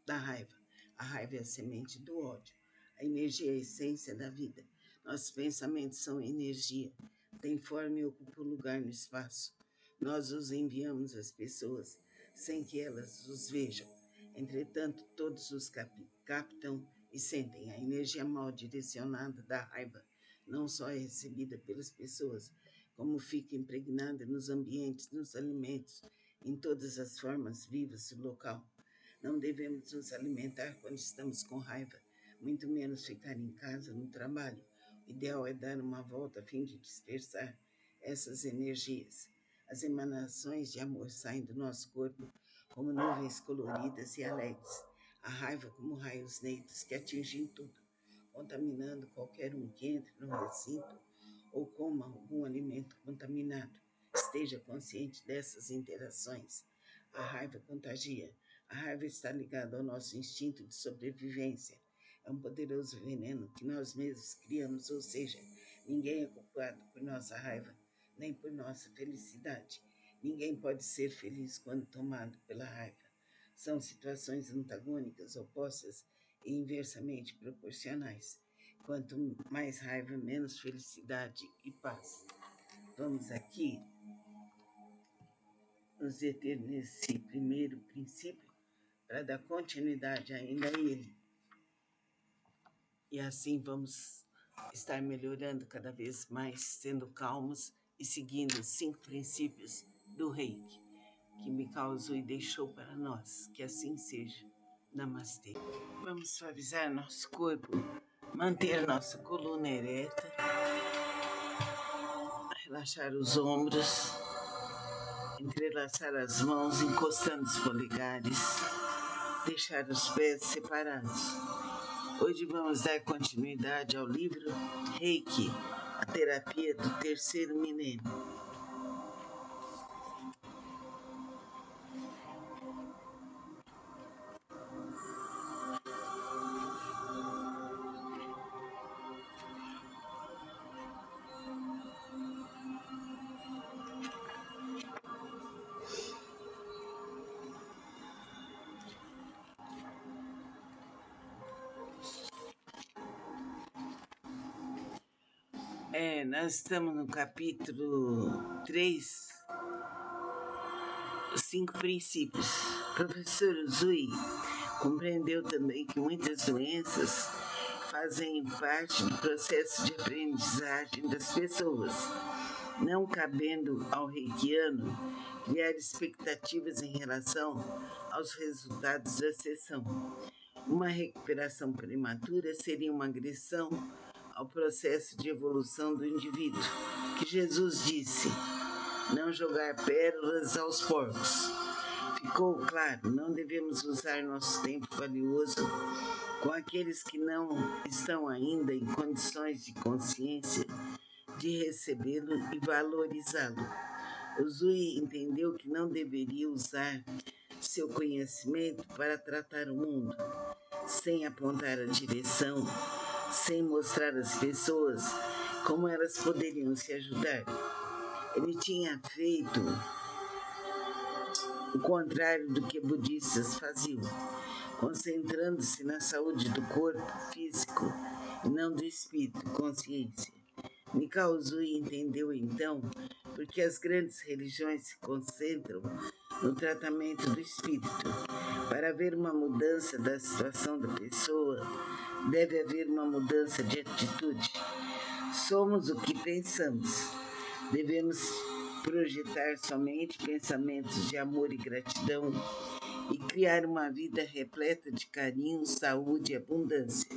da raiva. A raiva é a semente do ódio. A energia é a essência da vida. Nossos pensamentos são energia, têm forma e ocupam lugar no espaço. Nós os enviamos às pessoas sem que elas os vejam. Entretanto, todos os captam e sentem. A energia mal direcionada da raiva não só é recebida pelas pessoas, como fica impregnada nos ambientes, nos alimentos, em todas as formas vivas do local. Não devemos nos alimentar quando estamos com raiva, muito menos ficar em casa, no trabalho. O ideal é dar uma volta a fim de dispersar essas energias. As emanações de amor saem do nosso corpo como nuvens coloridas e alegres. A raiva como raios negros que atingem tudo, contaminando qualquer um que entre no recinto ou coma algum alimento contaminado. Esteja consciente dessas interações. A raiva contagia. A raiva está ligada ao nosso instinto de sobrevivência. É um poderoso veneno que nós mesmos criamos, ou seja, ninguém é culpado por nossa raiva, nem por nossa felicidade. Ninguém pode ser feliz quando tomado pela raiva. São situações antagônicas, opostas e inversamente proporcionais. Quanto mais raiva, menos felicidade e paz. Vamos aqui nos deter nesse primeiro princípio para dar continuidade ainda a ele. E assim vamos estar melhorando cada vez mais, sendo calmos e seguindo os 5 princípios do Reiki, que me causou e deixou para nós. Que assim seja. Namastê. Vamos suavizar nosso corpo, manter nossa coluna ereta, relaxar os ombros, entrelaçar as mãos, encostando os polegares, deixar os pés separados. Hoje vamos dar continuidade ao livro Reiki, a terapia do terceiro milênio. Nós estamos no capítulo 3, os 5 princípios. O professor Uzui compreendeu também que muitas doenças fazem parte do processo de aprendizagem das pessoas, não cabendo ao reikiano criar expectativas em relação aos resultados da sessão. Uma recuperação prematura seria uma agressão ao processo de evolução do indivíduo, que Jesus disse: não jogar pérolas aos porcos. Ficou claro, não devemos usar nosso tempo valioso com aqueles que não estão ainda em condições de consciência de recebê-lo e valorizá-lo. O Zui entendeu que não deveria usar seu conhecimento para tratar o mundo, sem apontar a direção, sem mostrar às pessoas como elas poderiam se ajudar. Ele tinha feito o contrário do que budistas faziam, concentrando-se na saúde do corpo físico e não do espírito, consciência. Mikao Uzui entendeu então porque as grandes religiões se concentram no tratamento do espírito. Para haver uma mudança da situação da pessoa, deve haver uma mudança de atitude. Somos o que pensamos. Devemos projetar somente pensamentos de amor e gratidão e criar uma vida repleta de carinho, saúde e abundância.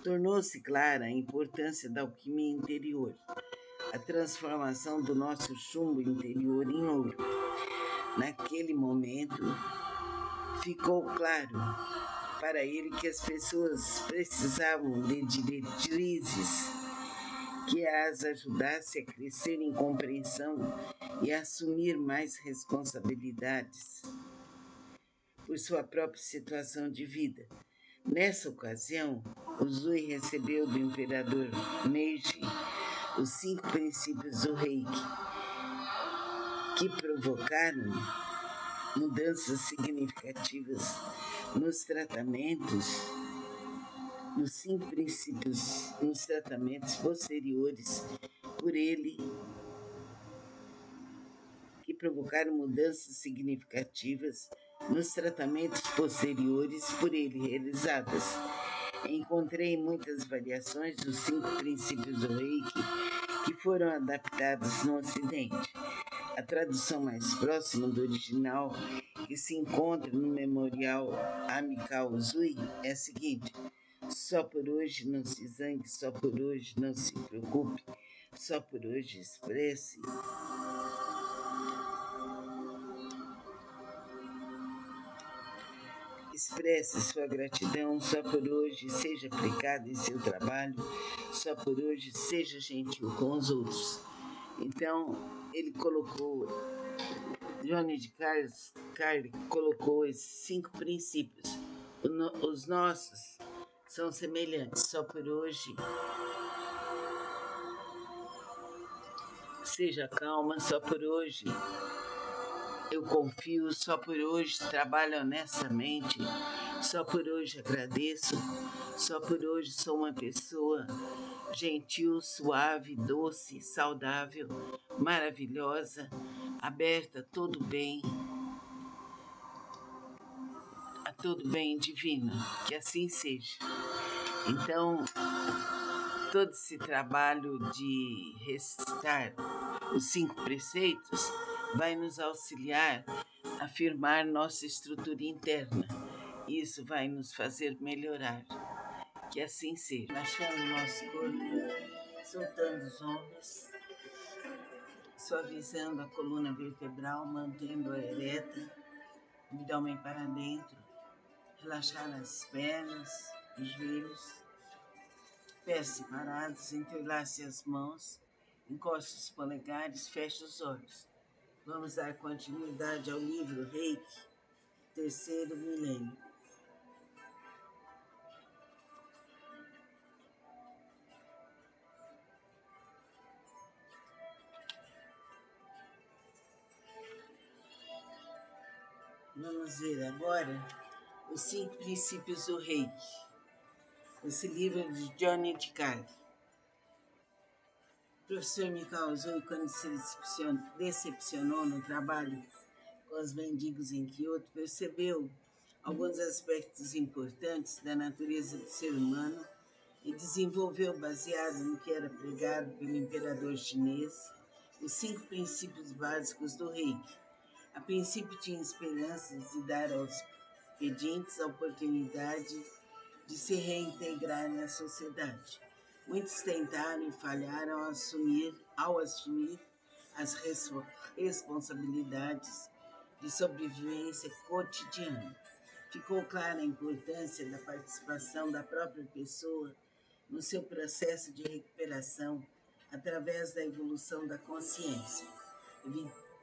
Tornou-se clara a importância da alquimia interior, a transformação do nosso chumbo interior em ouro. Naquele momento, ficou claro para ele que as pessoas precisavam de diretrizes que as ajudasse a crescer em compreensão e a assumir mais responsabilidades por sua própria situação de vida. Nessa ocasião, Uzui recebeu do imperador Meiji os 5 princípios do Reiki, que provocaram mudanças significativas nos tratamentos, nos 5 princípios, nos tratamentos posteriores por ele, que provocaram mudanças significativas nos tratamentos posteriores por ele realizadas. Encontrei muitas variações dos 5 princípios do Reiki que foram adaptados no Ocidente. A tradução mais próxima do original, que se encontra no Memorial Mikao Uzui, é a seguinte: só por hoje não se zangue, só por hoje não se preocupe, só por hoje expresse sua gratidão, só por hoje seja aplicado em seu trabalho, só por hoje seja gentil com os outros. Então, ele colocou, Johnny de Carli colocou esses 5 princípios. Os nossos são semelhantes, só por hoje seja calma, só por hoje eu confio, só por hoje trabalho honestamente, só por hoje agradeço, só por hoje sou uma pessoa gentil, suave, doce, saudável, maravilhosa, aberta a todo bem divino, que assim seja. Então, todo esse trabalho de recitar os 5 preceitos vai nos auxiliar a firmar nossa estrutura interna. Isso vai nos fazer melhorar. Que assim seja. Relaxando o nosso corpo, soltando os ombros, suavizando a coluna vertebral, mantendo-a ereta, abdômen para dentro, relaxar as pernas, os joelhos, pés separados, entrelace as mãos, encoste os polegares, feche os olhos. Vamos dar continuidade ao livro Reiki, terceiro milênio. Vamos ver agora os 5 princípios do Reiki. Esse livro é de Johnny de Carli. professor me causou quando se decepcionou no trabalho com os mendigos em Kyoto, percebeu alguns aspectos importantes da natureza do ser humano e desenvolveu, baseado no que era pregado pelo imperador chinês, os 5 princípios básicos do Reiki. A princípio tinha esperanças de dar aos pedintes a oportunidade de se reintegrar na sociedade. Muitos tentaram e falharam ao assumir as responsabilidades de sobrevivência cotidiana. Ficou clara a importância da participação da própria pessoa no seu processo de recuperação através da evolução da consciência.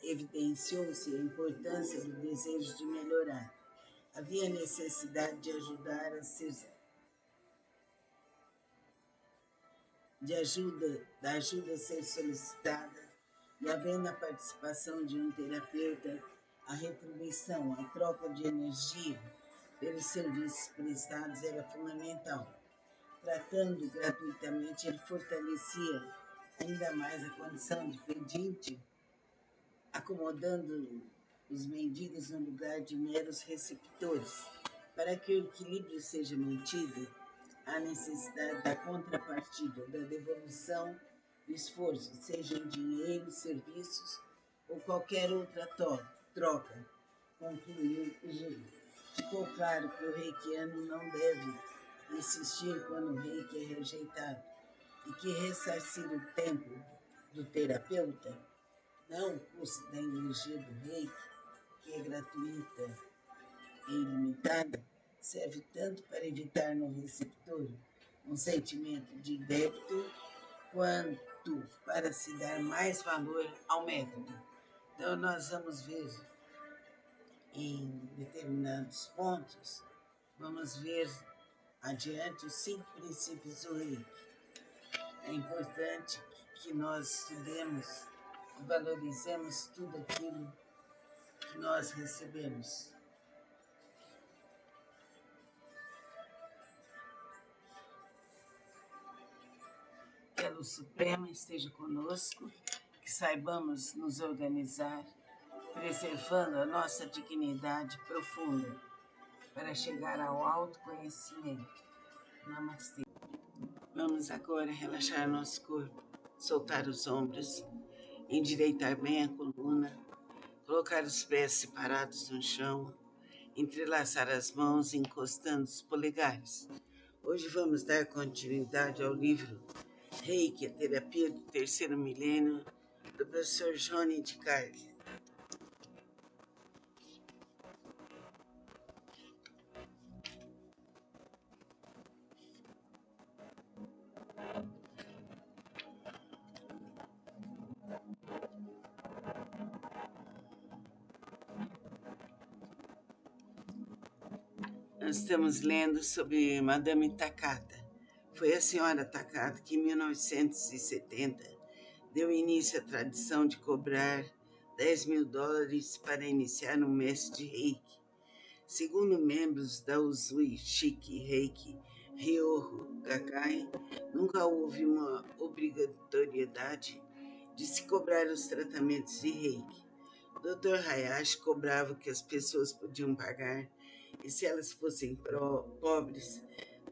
Evidenciou-se a importância do desejo de melhorar. Havia necessidade de da ajuda a ser solicitada, e havendo a participação de um terapeuta, a retribuição, a troca de energia pelos serviços prestados era fundamental. Tratando gratuitamente, ele fortalecia ainda mais a condição de pedinte, acomodando os mendigos no lugar de meros receptores. Para que o equilíbrio seja mantido, há necessidade da contrapartida, da devolução do esforço, seja em dinheiro, serviços ou qualquer outra troca, concluiu o Zui. Ficou claro que o reikiano não deve insistir quando o reiki é rejeitado e que ressarcir o tempo do terapeuta, não o custo da energia do reiki, que é gratuita e ilimitada, serve tanto para evitar no receptor um sentimento de débito, quanto para se dar mais valor ao método. Então, nós vamos ver em determinados pontos, vamos ver adiante os 5 princípios do Reiki. É importante que nós estudemos e valorizemos tudo aquilo que nós recebemos. Que a Luz Suprema esteja conosco, que saibamos nos organizar, preservando a nossa dignidade profunda para chegar ao autoconhecimento. Namastê. Vamos agora relaxar nosso corpo, soltar os ombros, endireitar bem a coluna, colocar os pés separados no chão, entrelaçar as mãos encostando os polegares. Hoje vamos dar continuidade ao livro Reiki, a terapia do terceiro milênio, do professor Johnny de Carli. Nós estamos lendo sobre Madame Takata. Foi a senhora Takata que, em 1970, deu início à tradição de cobrar $10.000 para iniciar um mestre de Reiki. Segundo membros da Usui Shiki Reiki Ryoho Gakkai, nunca houve uma obrigatoriedade de se cobrar os tratamentos de Reiki. Dr. Hayashi cobrava o que as pessoas podiam pagar e, se elas fossem pobres,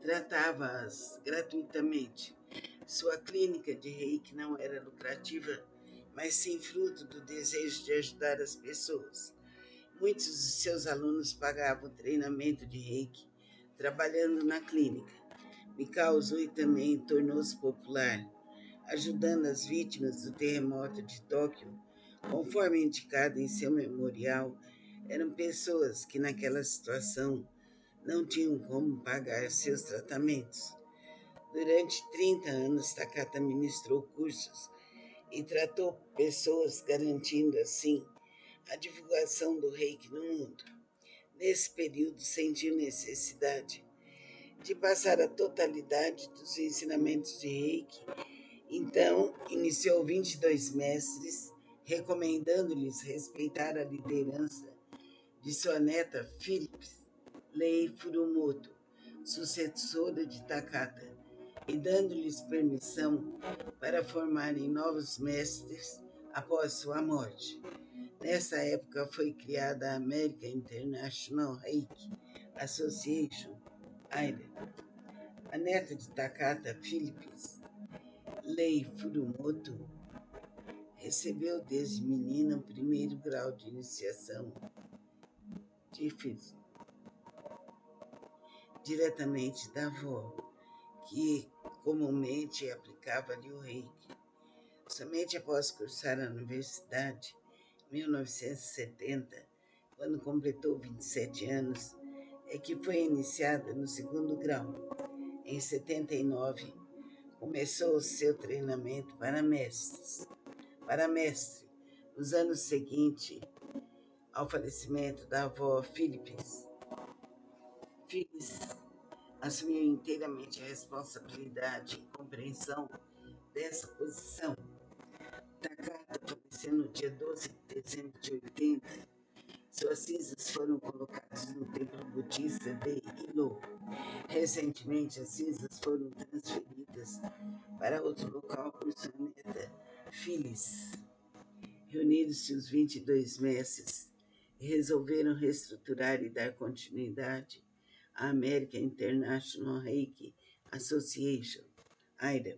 tratava-as gratuitamente. Sua clínica de Reiki não era lucrativa, mas sim fruto do desejo de ajudar as pessoas. Muitos de seus alunos pagavam treinamento de Reiki trabalhando na clínica. Mikao Usui também tornou-se popular, ajudando as vítimas do terremoto de Tóquio. Conforme indicado em seu memorial, eram pessoas que naquela situação não tinham como pagar seus tratamentos. Durante 30 anos, Takata ministrou cursos e tratou pessoas, garantindo assim a divulgação do Reiki no mundo. Nesse período, sentiu necessidade de passar a totalidade dos ensinamentos de Reiki. Então, iniciou 22 mestres, recomendando-lhes respeitar a liderança de sua neta Phyllis Lei Furumoto, sucessora de Takata, e dando-lhes permissão para formarem novos mestres após sua morte. Nessa época foi criada a American International Reiki Association, AIRA. A neta de Takata Phillips, Lei Furumoto, recebeu desde menina o primeiro grau de iniciação diretamente da avó, que comumente aplicava-lhe o reiki. Somente após cursar a universidade, em 1970, quando completou 27 anos, é que foi iniciada no segundo grau. Em 79, começou o seu treinamento para mestre. Nos anos seguintes ao falecimento da avó Phillips assumiu inteiramente a responsabilidade e compreensão dessa posição. Takata faleceu no dia 12 de dezembro de 80. Suas cinzas foram colocadas no templo budista de Hilo. Recentemente, as cinzas foram transferidas para outro local por sua neta, Phyllis. Reuniram-se os 22 mestres e resolveram reestruturar e dar continuidade à American International Reiki Association, AIRA,